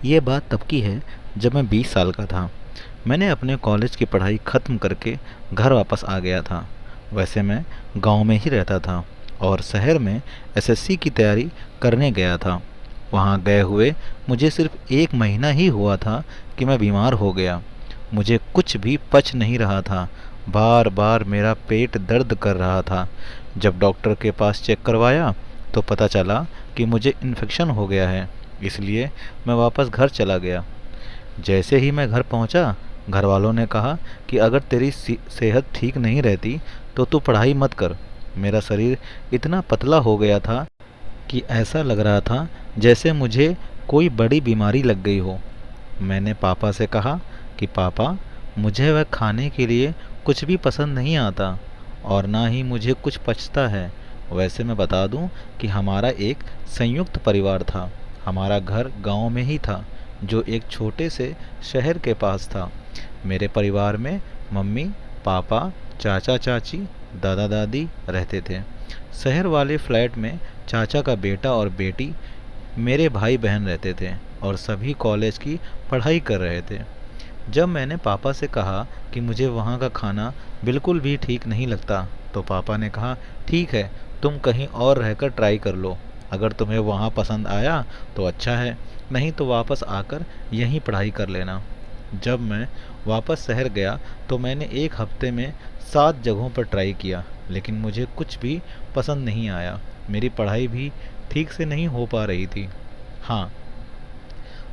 ये बात तब की है जब मैं 20 साल का था। मैंने अपने कॉलेज की पढ़ाई ख़त्म करके घर वापस आ गया था। वैसे मैं गांव में ही रहता था और शहर में एसएससी की तैयारी करने गया था। वहां गए हुए मुझे सिर्फ 1 महीना ही हुआ था कि मैं बीमार हो गया। मुझे कुछ भी पच नहीं रहा था। बार बार मेरा पेट दर्द कर रहा था। जब डॉक्टर के पास चेक करवाया तो पता चला कि मुझे इन्फेक्शन हो गया है। इसलिए मैं वापस घर चला गया। जैसे ही मैं घर पहुंचा, घर वालों ने कहा कि अगर तेरी सेहत ठीक नहीं रहती तो तू पढ़ाई मत कर। मेरा शरीर इतना पतला हो गया था कि ऐसा लग रहा था जैसे मुझे कोई बड़ी बीमारी लग गई हो। मैंने पापा से कहा कि पापा, मुझे वह खाने के लिए कुछ भी पसंद नहीं आता और ना ही मुझे कुछ पचता है। वैसे मैं बता दूं कि हमारा एक संयुक्त परिवार था। हमारा घर गांव में ही था, जो एक छोटे से शहर के पास था। मेरे परिवार में मम्मी, पापा, चाचा चाची, दादा दादी रहते थे। शहर वाले फ्लैट में चाचा का बेटा और बेटी, मेरे भाई बहन रहते थे और सभी कॉलेज की पढ़ाई कर रहे थे। जब मैंने पापा से कहा कि मुझे वहाँ का खाना बिल्कुल भी ठीक नहीं लगता, तो पापा ने कहा, ठीक है, तुम कहीं और रहकर ट्राई कर लो। अगर तुम्हें वहाँ पसंद आया तो अच्छा है, नहीं तो वापस आकर यहीं पढ़ाई कर लेना। जब मैं वापस शहर गया तो मैंने 1 हफ्ते में 7 जगहों पर ट्राई किया, लेकिन मुझे कुछ भी पसंद नहीं आया। मेरी पढ़ाई भी ठीक से नहीं हो पा रही थी। हाँ,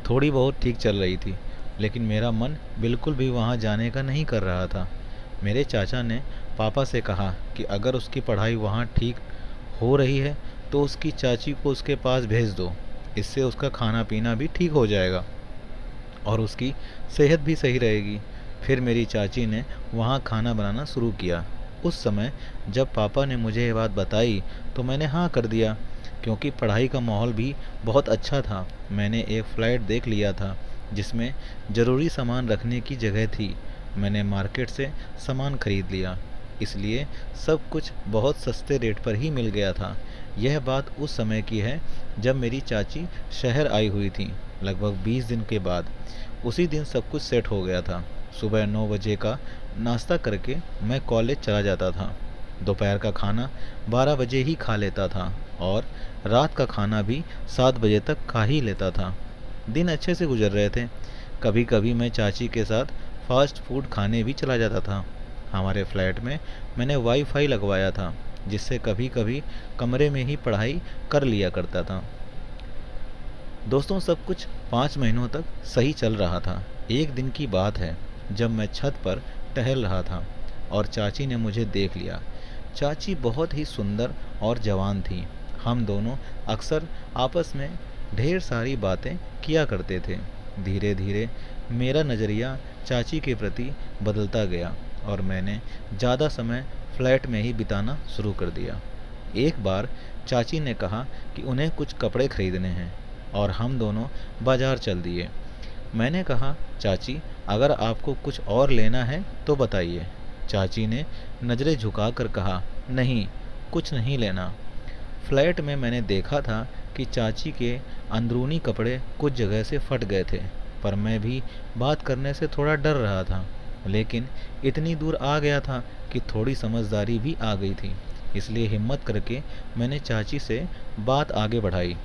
थोड़ी बहुत ठीक चल रही थी, लेकिन मेरा मन बिल्कुल भी वहाँ जाने का नहीं कर रहा था। मेरे चाचा ने पापा से कहा कि अगर उसकी पढ़ाई वहाँ ठीक हो रही है तो उसकी चाची को उसके पास भेज दो। इससे उसका खाना पीना भी ठीक हो जाएगा और उसकी सेहत भी सही रहेगी। फिर मेरी चाची ने वहाँ खाना बनाना शुरू किया। उस समय जब पापा ने मुझे ये बात बताई तो मैंने हाँ कर दिया, क्योंकि पढ़ाई का माहौल भी बहुत अच्छा था। मैंने एक फ्लैट देख लिया था जिसमें ज़रूरी सामान रखने की जगह थी। मैंने मार्केट से सामान खरीद लिया, इसलिए सब कुछ बहुत सस्ते रेट पर ही मिल गया था। यह बात उस समय की है जब मेरी चाची शहर आई हुई थी, लगभग 20 दिन के बाद। उसी दिन सब कुछ सेट हो गया था। सुबह 9 बजे का नाश्ता करके मैं कॉलेज चला जाता था। दोपहर का खाना 12 बजे ही खा लेता था और रात का खाना भी 7 बजे तक खा ही लेता था। दिन अच्छे से गुजर रहे थे। कभी कभी मैं चाची के साथ फास्ट फूड खाने भी चला जाता था। हमारे फ्लैट में मैंने वाईफाई लगवाया था, जिससे कभी कभी कमरे में ही पढ़ाई कर लिया करता था। दोस्तों, सब कुछ 5 महीनों तक सही चल रहा था। एक दिन की बात है जब मैं छत पर टहल रहा था और चाची ने मुझे देख लिया। चाची बहुत ही सुंदर और जवान थी। हम दोनों अक्सर आपस में ढेर सारी बातें किया करते थे। धीरे धीरे मेरा नज़रिया चाची के प्रति बदलता गया और मैंने ज़्यादा समय फ्लैट में ही बिताना शुरू कर दिया। एक बार चाची ने कहा कि उन्हें कुछ कपड़े खरीदने हैं और हम दोनों बाज़ार चल दिए। मैंने कहा, चाची, अगर आपको कुछ और लेना है तो बताइए। चाची ने नज़रें झुकाकर कहा, नहीं, कुछ नहीं लेना। फ्लैट में मैंने देखा था कि चाची के अंदरूनी कपड़े कुछ जगह से फट गए थे, पर मैं भी बात करने से थोड़ा डर रहा था। लेकिन इतनी दूर आ गया था कि थोड़ी समझदारी भी आ गई थी, इसलिए हिम्मत करके मैंने चाची से बात आगे बढ़ाई।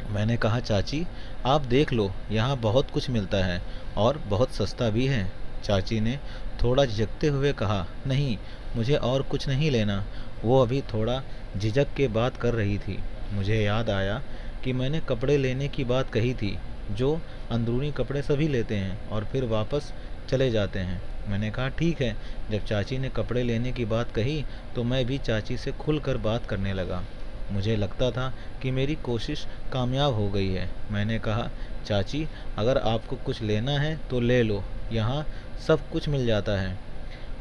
मैंने कहा, चाची, आप देख लो, यहाँ बहुत कुछ मिलता है और बहुत सस्ता भी है। चाची ने थोड़ा झिझकते हुए कहा, नहीं, मुझे और कुछ नहीं लेना। वो अभी थोड़ा झिझक के बात कर रही थी। मुझे याद आया कि मैंने कपड़े लेने की बात कही थी, जो अंदरूनी कपड़े सभी लेते हैं और फिर वापस चले जाते हैं। मैंने कहा, ठीक है। जब चाची ने कपड़े लेने की बात कही तो मैं भी चाची से खुलकर बात करने लगा। मुझे लगता था कि मेरी कोशिश कामयाब हो गई है। मैंने कहा, चाची, अगर आपको कुछ लेना है तो ले लो, यहाँ सब कुछ मिल जाता है।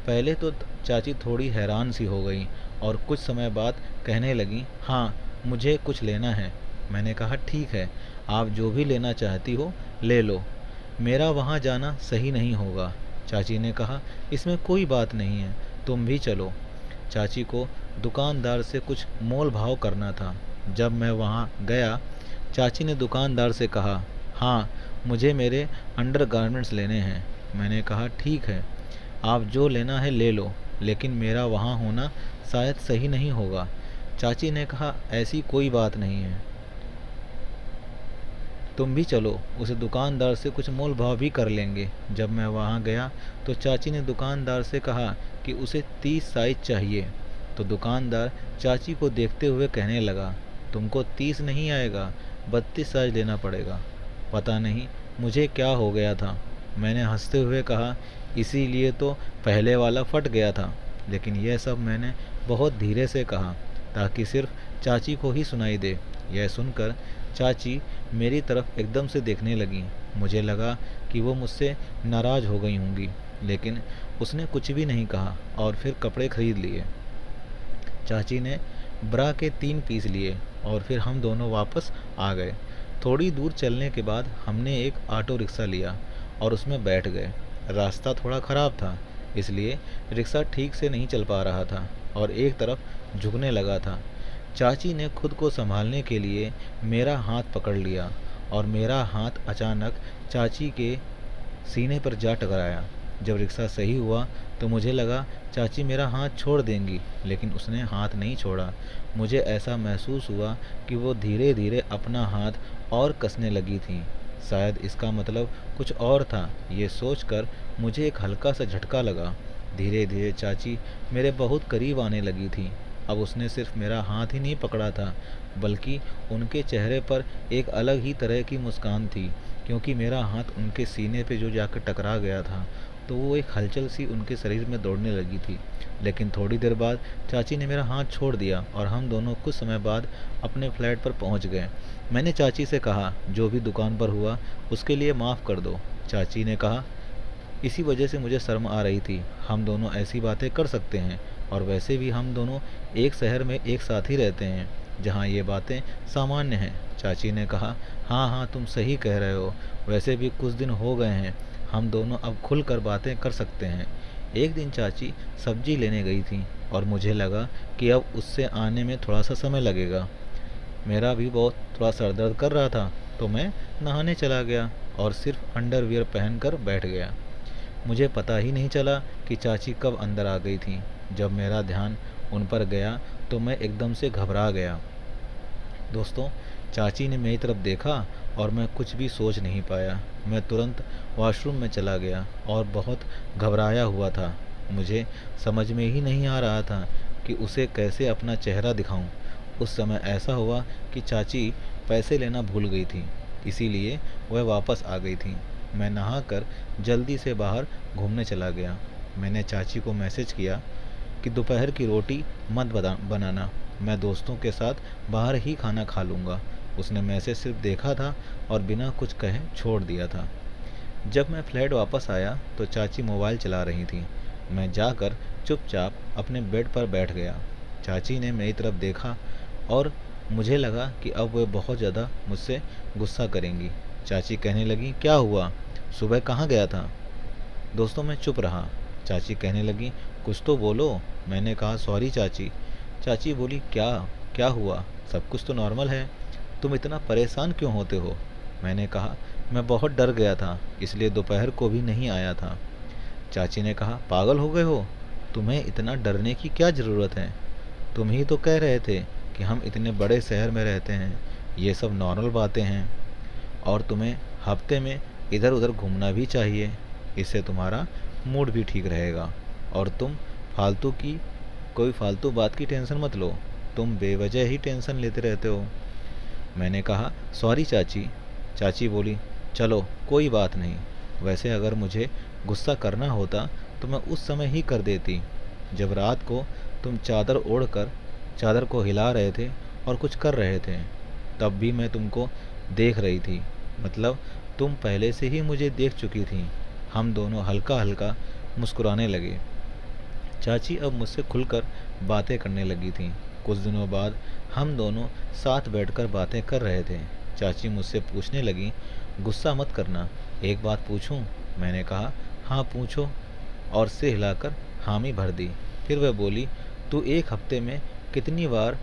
पहले तो चाची थोड़ी हैरान सी हो गई और कुछ समय बाद कहने लगी, हाँ, मुझे कुछ लेना है। मैंने कहा, ठीक है, आप जो भी लेना चाहती हो ले लो, मेरा वहाँ जाना सही नहीं होगा। चाची ने कहा, इसमें कोई बात नहीं है, तुम भी चलो। चाची को दुकानदार से कुछ मोल भाव करना था। जब मैं वहाँ गया, चाची ने दुकानदार से कहा, हाँ, मुझे मेरे अंडरगारमेंट्स लेने हैं। मैंने कहा ठीक है, आप जो लेना है ले लो, लेकिन मेरा वहाँ होना शायद सही नहीं होगा। चाची ने कहा ऐसी कोई बात नहीं है, तुम भी चलो, उस दुकानदार से कुछ मोल भाव भी कर लेंगे। जब मैं वहाँ गया तो चाची ने दुकानदार से कहा कि उसे 30 साइज चाहिए। तो दुकानदार चाची को देखते हुए कहने लगा, तुमको 30 नहीं आएगा, 32 साइज लेना पड़ेगा। पता नहीं मुझे क्या हो गया था। मैंने हंसते हुए कहा, इसीलिए तो पहले वाला फट गया था। लेकिन यह सब मैंने बहुत धीरे से कहा ताकि सिर्फ चाची को ही सुनाई दे। यह सुनकर चाची मेरी तरफ एकदम से देखने लगी। मुझे लगा कि वो मुझसे नाराज़ हो गई होंगी, लेकिन उसने कुछ भी नहीं कहा और फिर कपड़े खरीद लिए। चाची ने ब्रा के 3 पीस लिए और फिर हम दोनों वापस आ गए। थोड़ी दूर चलने के बाद हमने एक ऑटो रिक्शा लिया और उसमें बैठ गए। रास्ता थोड़ा ख़राब था, इसलिए रिक्शा ठीक से नहीं चल पा रहा था और एक तरफ झुकने लगा था। चाची ने खुद को संभालने के लिए मेरा हाथ पकड़ लिया और मेरा हाथ अचानक चाची के सीने पर जा टकराया। जब रिक्शा सही हुआ तो मुझे लगा चाची मेरा हाथ छोड़ देंगी, लेकिन उसने हाथ नहीं छोड़ा। मुझे ऐसा महसूस हुआ कि वो धीरे धीरे अपना हाथ और कसने लगी थी। शायद इसका मतलब कुछ और था। ये सोचकर मुझे एक हल्का सा झटका लगा। धीरे धीरे चाची मेरे बहुत करीब आने लगी थी। अब उसने सिर्फ मेरा हाथ ही नहीं पकड़ा था, बल्कि उनके चेहरे पर एक अलग ही तरह की मुस्कान थी, क्योंकि मेरा हाथ उनके सीने पे जो जाकर टकरा गया था, तो वो एक हलचल सी उनके शरीर में दौड़ने लगी थी। लेकिन थोड़ी देर बाद चाची ने मेरा हाथ छोड़ दिया और हम दोनों कुछ समय बाद अपने फ्लैट पर पहुंच गए। मैंने चाची से कहा, जो भी दुकान पर हुआ उसके लिए माफ़ कर दो। चाची ने कहा, इसी वजह से मुझे शर्म आ रही थी। हम दोनों ऐसी बातें कर सकते हैं और वैसे भी हम दोनों एक शहर में एक साथ ही रहते हैं, जहाँ ये बातें सामान्य हैं। चाची ने कहा, हाँ हाँ, तुम सही कह रहे हो। वैसे भी कुछ दिन हो गए हैं, हम दोनों अब खुलकर बातें कर सकते हैं। एक दिन चाची सब्जी लेने गई थी और मुझे लगा कि अब उससे आने में थोड़ा सा समय लगेगा। मेरा भी बहुत थोड़ा सर दर्द कर रहा था, तो मैं नहाने चला गया और सिर्फ अंडरवियर पहनकर बैठ गया। मुझे पता ही नहीं चला कि चाची कब अंदर आ गई थी। जब मेरा ध्यान उन पर गया तो मैं एकदम से घबरा गया। दोस्तों, चाची ने मेरी तरफ देखा और मैं कुछ भी सोच नहीं पाया। मैं तुरंत वॉशरूम में चला गया और बहुत घबराया हुआ था। मुझे समझ में ही नहीं आ रहा था कि उसे कैसे अपना चेहरा दिखाऊं। उस समय ऐसा हुआ कि चाची पैसे लेना भूल गई थी, इसीलिए वह वापस आ गई थी। मैं नहाकर जल्दी से बाहर घूमने चला गया। मैंने चाची को मैसेज किया कि दोपहर की रोटी मत बनाना, मैं दोस्तों के साथ बाहर ही खाना खा लूँगा। उसने मैसेज सिर्फ देखा था और बिना कुछ कहे छोड़ दिया था। जब मैं फ्लैट वापस आया तो चाची मोबाइल चला रही थी। मैं जाकर चुपचाप अपने बेड पर बैठ गया। चाची ने मेरी तरफ देखा और मुझे लगा कि अब वे बहुत ज़्यादा मुझसे गुस्सा करेंगी। चाची कहने लगी, क्या हुआ, सुबह कहाँ गया था? दोस्तों, मैं चुप रहा। चाची कहने लगी, कुछ तो बोलो। मैंने कहा, सॉरी चाची। चाची बोली, क्या क्या हुआ? सब कुछ तो नॉर्मल है, तुम इतना परेशान क्यों होते हो? मैंने कहा, मैं बहुत डर गया था, इसलिए दोपहर को भी नहीं आया था। चाची ने कहा, पागल हो गए हो? तुम्हें इतना डरने की क्या ज़रूरत है? तुम ही तो कह रहे थे कि हम इतने बड़े शहर में रहते हैं, ये सब नॉर्मल बातें हैं और तुम्हें हफ्ते में इधर उधर घूमना भी चाहिए। इससे तुम्हारा मूड भी ठीक रहेगा और तुम कोई फालतू बात की टेंशन मत लो। तुम बेवजह ही टेंशन लेते रहते हो। मैंने कहा, सॉरी चाची। चाची बोली, चलो कोई बात नहीं। वैसे अगर मुझे गुस्सा करना होता तो मैं उस समय ही कर देती, जब रात को तुम चादर ओढ़कर चादर को हिला रहे थे और कुछ कर रहे थे। तब भी मैं तुमको देख रही थी, मतलब तुम पहले से ही मुझे देख चुकी थी। हम दोनों हल्का हल्का मुस्कुराने लगे। चाची अब मुझसे खुलकर बातें करने लगी थीं। कुछ दिनों बाद हम दोनों साथ बैठकर बातें कर रहे थे। चाची मुझसे पूछने लगी, गुस्सा मत करना, एक बात पूछूं? मैंने कहा, हाँ पूछो, और सिर हिलाकर हामी भर दी। फिर वह बोली, तू एक हफ्ते में कितनी बार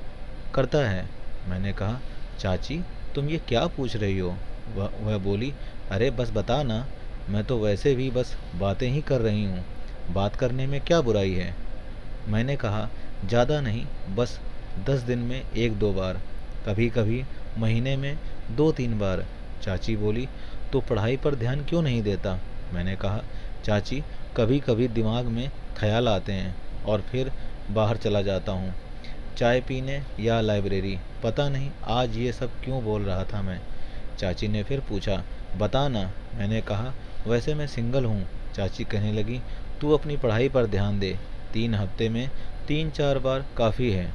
करता है? मैंने कहा, चाची तुम ये क्या पूछ रही हो? वह बोली, अरे बस बता ना, मैं तो वैसे भी बस बातें ही कर रही हूँ, बात करने में क्या बुराई है। मैंने कहा, ज़्यादा नहीं, बस 10 दिन में 1-2 बार, कभी कभी महीने में 2-3 बार। चाची बोली, तो पढ़ाई पर ध्यान क्यों नहीं देता। मैंने कहा, चाची कभी कभी दिमाग में ख्याल आते हैं और फिर बाहर चला जाता हूँ, चाय पीने या लाइब्रेरी। पता नहीं आज ये सब क्यों बोल रहा था मैं। चाची ने फिर पूछा, बता ना। मैंने कहा, वैसे मैं सिंगल हूँ। चाची कहने लगी, तू अपनी पढ़ाई पर ध्यान दे, 3 हफ्ते में 3-4 बार काफ़ी है,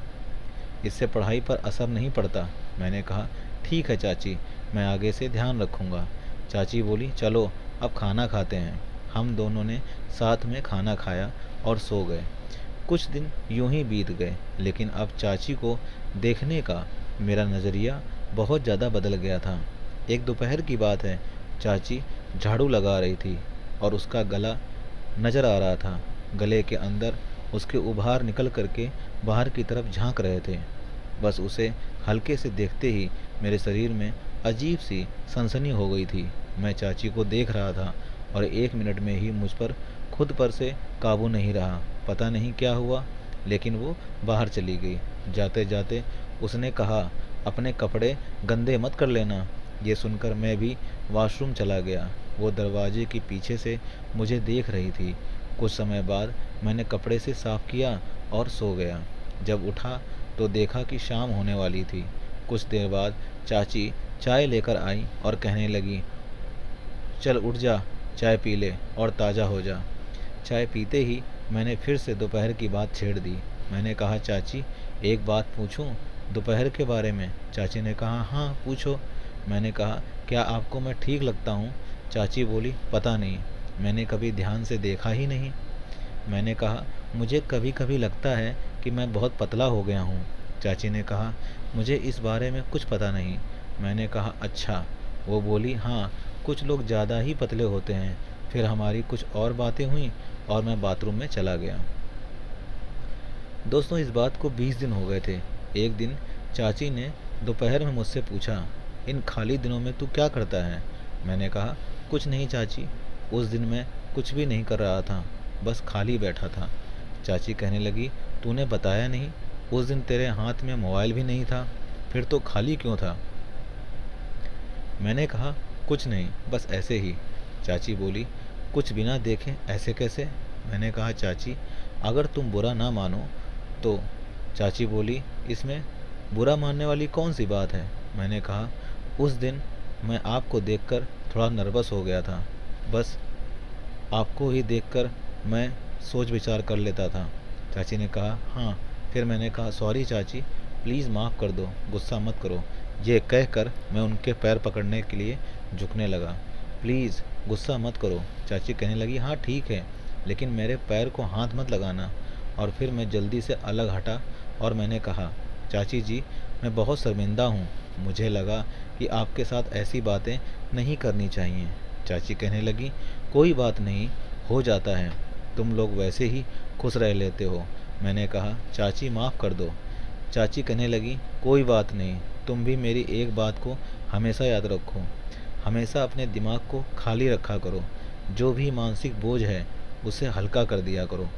इससे पढ़ाई पर असर नहीं पड़ता। मैंने कहा, ठीक है चाची, मैं आगे से ध्यान रखूँगा। चाची बोली, चलो अब खाना खाते हैं। हम दोनों ने साथ में खाना खाया और सो गए। कुछ दिन यूं ही बीत गए, लेकिन अब चाची को देखने का मेरा नज़रिया बहुत ज़्यादा बदल गया था। एक दोपहर की बात है, चाची झाड़ू लगा रही थी और उसका गला नज़र आ रहा था। गले के अंदर उसके उभार निकल करके बाहर की तरफ झांक रहे थे। बस उसे हल्के से देखते ही मेरे शरीर में अजीब सी सनसनी हो गई थी। मैं चाची को देख रहा था और 1 मिनट में ही मुझ पर खुद पर से काबू नहीं रहा। पता नहीं क्या हुआ, लेकिन वो बाहर चली गई। जाते जाते उसने कहा, अपने कपड़े गंदे मत कर लेना। ये सुनकर मैं भी वॉशरूम चला गया। वो दरवाजे के पीछे से मुझे देख रही थी। कुछ समय बाद मैंने कपड़े से साफ़ किया और सो गया। जब उठा तो देखा कि शाम होने वाली थी। कुछ देर बाद चाची चाय लेकर आई और कहने लगी, चल उठ जा, चाय पी ले और ताज़ा हो जा। चाय पीते ही मैंने फिर से दोपहर की बात छेड़ दी। मैंने कहा, चाची एक बात पूछूं दोपहर के बारे में। चाची ने कहा, हाँ पूछो। मैंने कहा, क्या आपको मैं ठीक लगता हूँ। चाची बोली, पता नहीं, मैंने कभी ध्यान से देखा ही नहीं। मैंने कहा, मुझे कभी कभी लगता है कि मैं बहुत पतला हो गया हूँ। चाची ने कहा, मुझे इस बारे में कुछ पता नहीं। मैंने कहा, अच्छा। वो बोली, हाँ, कुछ लोग ज़्यादा ही पतले होते हैं। फिर हमारी कुछ और बातें हुई और मैं बाथरूम में चला गया। दोस्तों, इस बात को 20 दिन हो गए थे। एक दिन चाची ने दोपहर में मुझसे पूछा, इन खाली दिनों में तू क्या करता है। मैंने कहा, कुछ नहीं चाची, उस दिन मैं कुछ भी नहीं कर रहा था, बस खाली बैठा था। चाची कहने लगी, तूने बताया नहीं, उस दिन तेरे हाथ में मोबाइल भी नहीं था, फिर तो खाली क्यों था। मैंने कहा, कुछ नहीं, बस ऐसे ही। चाची बोली, कुछ बिना देखे ऐसे कैसे। मैंने कहा, चाची अगर तुम बुरा ना मानो तो। चाची बोली, इसमें बुरा मानने वाली कौन सी बात है। मैंने कहा, उस दिन मैं आपको देखकर थोड़ा नर्वस हो गया था, बस आपको ही देखकर मैं सोच विचार कर लेता था। चाची ने कहा, हाँ। फिर मैंने कहा, सॉरी चाची, प्लीज़ माफ़ कर दो, गुस्सा मत करो। ये कहकर मैं उनके पैर पकड़ने के लिए झुकने लगा। प्लीज़ गुस्सा मत करो। चाची कहने लगी, हाँ ठीक है, लेकिन मेरे पैर को हाथ मत लगाना। और फिर मैं जल्दी से अलग हटा और मैंने कहा, चाची जी, मैं बहुत शर्मिंदा हूँ, मुझे लगा कि आपके साथ ऐसी बातें नहीं करनी चाहिए। चाची कहने लगी, कोई बात नहीं, हो जाता है, तुम लोग वैसे ही खुश रह लेते हो। मैंने कहा, चाची माफ़ कर दो। चाची कहने लगी, कोई बात नहीं, तुम भी मेरी एक बात को हमेशा याद रखो, हमेशा अपने दिमाग को खाली रखा करो, जो भी मानसिक बोझ है उसे हल्का कर दिया करो।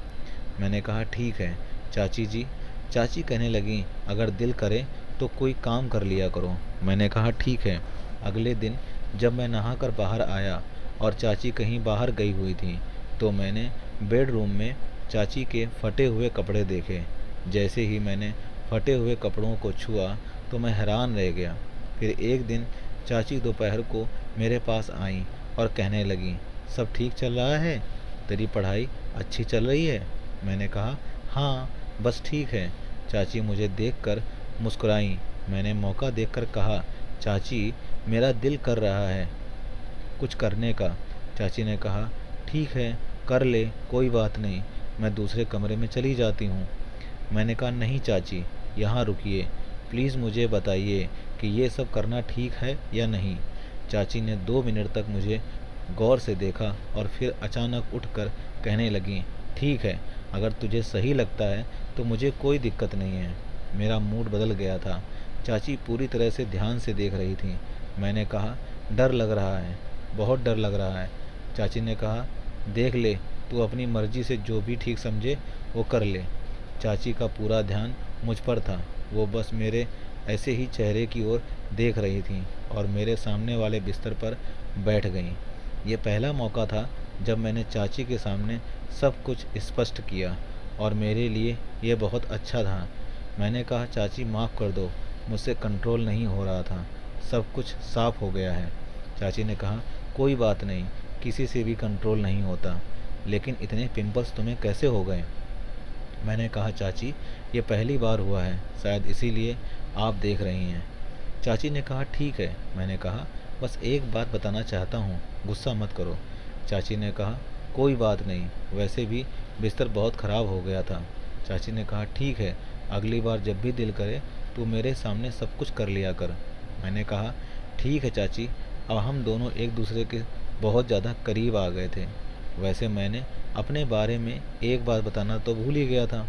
मैंने कहा, ठीक है चाची जी। चाची कहने लगी, अगर दिल करे तो कोई काम कर लिया करो। मैंने कहा, ठीक है। अगले दिन जब मैं नहाकर बाहर आया और चाची कहीं बाहर गई हुई थी, तो मैंने बेडरूम में चाची के फटे हुए कपड़े देखे। जैसे ही मैंने फटे हुए कपड़ों को छुआ तो मैं हैरान रह गया। फिर एक दिन चाची दोपहर को मेरे पास आई और कहने लगी, सब ठीक चल रहा है, तेरी पढ़ाई अच्छी चल रही है। मैंने कहा, हाँ बस ठीक है। चाची मुझे देखकर मुस्कुराई। मैंने मौका देखकर कहा, चाची मेरा दिल कर रहा है कुछ करने का। चाची ने कहा, ठीक है कर ले, कोई बात नहीं, मैं दूसरे कमरे में चली जाती हूँ। मैंने कहा, नहीं चाची, यहाँ रुकिए, प्लीज़ मुझे बताइए कि ये सब करना ठीक है या नहीं। चाची ने 2 मिनट तक मुझे गौर से देखा और फिर अचानक उठकर कहने लगी, ठीक है, अगर तुझे सही लगता है तो मुझे कोई दिक्कत नहीं है। मेरा मूड बदल गया था। चाची पूरी तरह से ध्यान से देख रही थी। मैंने कहा, डर लग रहा है, बहुत डर लग रहा है। चाची ने कहा, देख ले, तू अपनी मर्जी से जो भी ठीक समझे वो कर ले। चाची का पूरा ध्यान मुझ पर था। वो बस मेरे ऐसे ही चेहरे की ओर देख रही थीं और मेरे सामने वाले बिस्तर पर बैठ गईं। ये पहला मौका था जब मैंने चाची के सामने सब कुछ स्पष्ट किया और मेरे लिए ये बहुत अच्छा था। मैंने कहा, चाची माफ़ कर दो, मुझसे कंट्रोल नहीं हो रहा था, सब कुछ साफ हो गया है। चाची ने कहा, कोई बात नहीं, किसी से भी कंट्रोल नहीं होता, लेकिन इतने पिंपल्स तुम्हें कैसे हो गए? मैंने कहा, चाची ये पहली बार हुआ है, शायद इसीलिए आप देख रही हैं। चाची ने कहा, ठीक है। मैंने कहा, बस एक बात बताना चाहता हूँ, गुस्सा मत करो। चाची ने कहा, कोई बात नहीं, वैसे भी बिस्तर बहुत ख़राब हो गया था। चाची ने कहा, ठीक है, अगली बार जब भी दिल करे तो मेरे सामने सब कुछ कर लिया कर। मैंने कहा, ठीक है चाची। अब हम दोनों एक दूसरे के बहुत ज़्यादा करीब आ गए थे। वैसे मैंने अपने बारे में एक बात बताना तो भूल ही गया था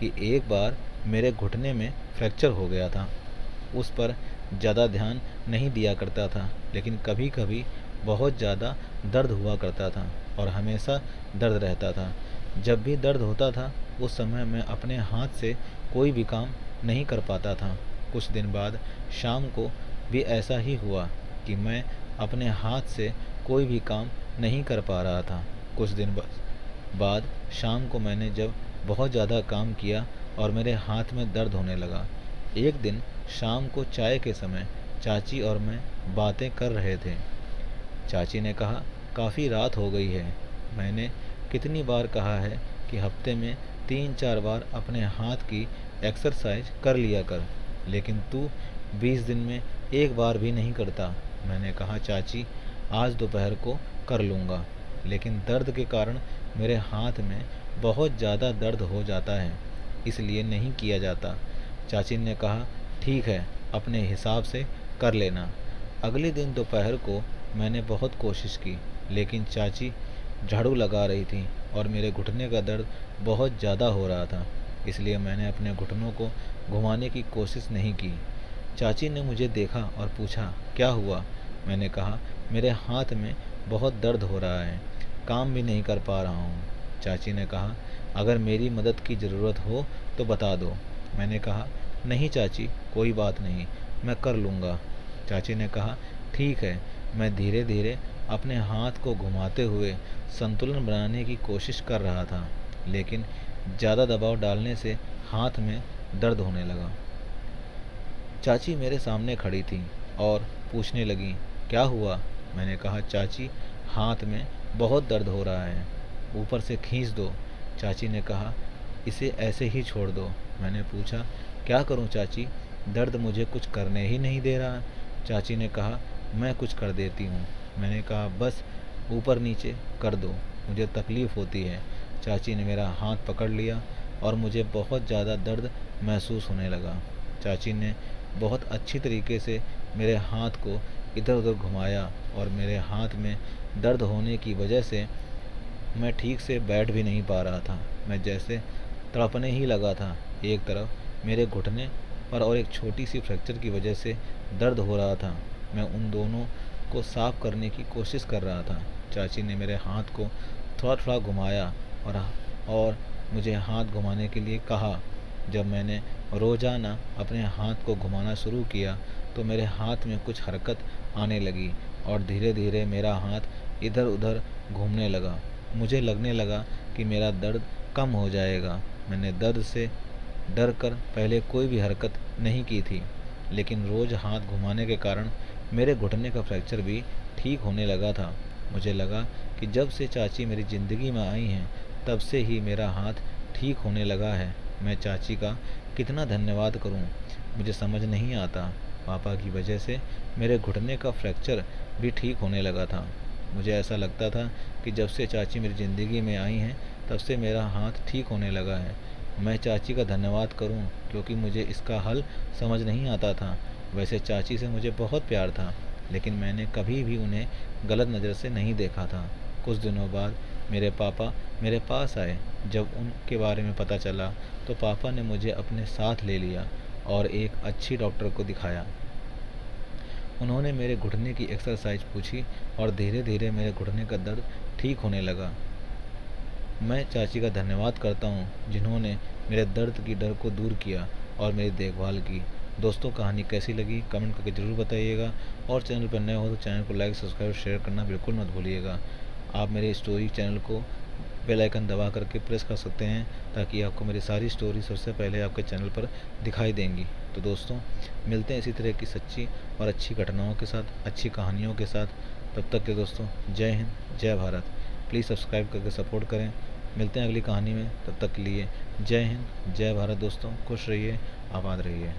कि एक बार मेरे घुटने में फ्रैक्चर हो गया था। उस पर ज़्यादा ध्यान नहीं दिया करता था, लेकिन कभी कभी बहुत ज़्यादा दर्द हुआ करता था और हमेशा दर्द रहता था। जब भी दर्द होता था उस समय मैं अपने हाथ से कोई भी काम नहीं कर पाता था। कुछ दिन बाद शाम को भी ऐसा ही हुआ कि मैं अपने हाथ से कोई भी काम नहीं कर पा रहा था। कुछ दिन बाद शाम को मैंने जब बहुत ज़्यादा काम किया और मेरे हाथ में दर्द होने लगा। एक दिन शाम को चाय के समय चाची और मैं बातें कर रहे थे। चाची ने कहा, काफ़ी रात हो गई है। मैंने कितनी बार कहा है कि हफ्ते में 3-4 बार अपने हाथ की एक्सरसाइज कर लिया कर, लेकिन तू 20 दिन में एक बार भी नहीं करता। मैंने कहा, चाची आज दोपहर को कर लूँगा, लेकिन दर्द के कारण मेरे हाथ में बहुत ज़्यादा दर्द हो जाता है, इसलिए नहीं किया जाता। चाची ने कहा, ठीक है, अपने हिसाब से कर लेना। अगले दिन दोपहर को मैंने बहुत कोशिश की, लेकिन चाची झाड़ू लगा रही थी और मेरे घुटने का दर्द बहुत ज़्यादा हो रहा था, इसलिए मैंने अपने घुटनों को घुमाने की कोशिश नहीं की। चाची ने मुझे देखा और पूछा, क्या हुआ? मैंने कहा, मेरे हाथ में बहुत दर्द हो रहा है, काम भी नहीं कर पा रहा हूँ। चाची ने कहा, अगर मेरी मदद की ज़रूरत हो तो बता दो। मैंने कहा, नहीं चाची, कोई बात नहीं, मैं कर लूँगा। चाची ने कहा, ठीक है। मैं धीरे धीरे अपने हाथ को घुमाते हुए संतुलन बनाने की कोशिश कर रहा था, लेकिन ज़्यादा दबाव डालने से हाथ में दर्द होने लगा। चाची मेरे सामने खड़ी थी और पूछने लगी, क्या हुआ? मैंने कहा, चाची हाथ में बहुत दर्द हो रहा है, ऊपर से खींच दो। चाची ने कहा, इसे ऐसे ही छोड़ दो। मैंने पूछा, क्या करूं चाची, दर्द मुझे कुछ करने ही नहीं दे रहा। चाची ने कहा, मैं कुछ कर देती हूँ। मैंने कहा, बस ऊपर नीचे कर दो, मुझे तकलीफ़ होती है। चाची ने मेरा हाथ पकड़ लिया और मुझे बहुत ज़्यादा दर्द महसूस होने लगा। चाची ने बहुत अच्छी तरीके से मेरे हाथ को इधर उधर घुमाया और मेरे हाथ में दर्द होने की वजह से मैं ठीक से बैठ भी नहीं पा रहा था। मैं जैसे तड़पने ही लगा था। एक तरफ मेरे घुटने पर और एक छोटी सी फ्रैक्चर की वजह से दर्द हो रहा था। मैं उन दोनों को साफ करने की कोशिश कर रहा था। चाची ने मेरे हाथ को थोड़ा थोड़ा घुमाया और मुझे हाथ घुमाने के लिए कहा। जब मैंने रोज़ाना अपने हाथ को घुमाना शुरू किया तो मेरे हाथ में कुछ हरकत आने लगी और धीरे धीरे मेरा हाथ इधर उधर घूमने लगा। मुझे लगने लगा कि मेरा दर्द कम हो जाएगा। मैंने दर्द से डर कर पहले कोई भी हरकत नहीं की थी, लेकिन रोज़ हाथ घुमाने के कारण मेरे घुटने का फ्रैक्चर भी ठीक होने लगा था। मुझे लगा कि जब से चाची मेरी ज़िंदगी में आई हैं तब से ही मेरा हाथ ठीक होने लगा है। मैं चाची का कितना धन्यवाद करूं, मुझे समझ नहीं आता। पापा की वजह से मेरे घुटने का फ्रैक्चर भी ठीक होने लगा था। मुझे ऐसा लगता था कि जब से चाची मेरी ज़िंदगी में आई हैं तब से मेरा हाथ ठीक होने लगा है। मैं चाची का धन्यवाद करूं क्योंकि मुझे इसका हल समझ नहीं आता था। वैसे चाची से मुझे बहुत प्यार था, लेकिन मैंने कभी भी उन्हें गलत नज़र से नहीं देखा था। कुछ दिनों बाद मेरे पापा मेरे पास आए। जब उनके बारे में पता चला तो पापा ने मुझे अपने साथ ले लिया और एक अच्छी डॉक्टर को दिखाया। उन्होंने मेरे घुटने की एक्सरसाइज पूछी और धीरे धीरे मेरे घुटने का दर्द ठीक होने लगा। मैं चाची का धन्यवाद करता हूँ जिन्होंने मेरे दर्द की डर को दूर किया और मेरी देखभाल की। दोस्तों, कहानी कैसी लगी कमेंट करके ज़रूर बताइएगा, और चैनल पर नए हो तो चैनल को लाइक सब्सक्राइब शेयर करना बिल्कुल मत भूलिएगा। आप मेरे स्टोरी चैनल को बेल आइकन दबा करके प्रेस कर सकते हैं ताकि आपको मेरी सारी स्टोरी सबसे पहले आपके चैनल पर दिखाई देंगी। तो दोस्तों, मिलते हैं इसी तरह की सच्ची और अच्छी घटनाओं के साथ, अच्छी कहानियों के साथ। तब तक के दोस्तों, जय हिंद, जय भारत। प्लीज़ सब्सक्राइब करके सपोर्ट करें। मिलते हैं अगली कहानी में, तब तक के लिए जय हिंद, जय भारत। दोस्तों, खुश रहिए, आबाद रहिए।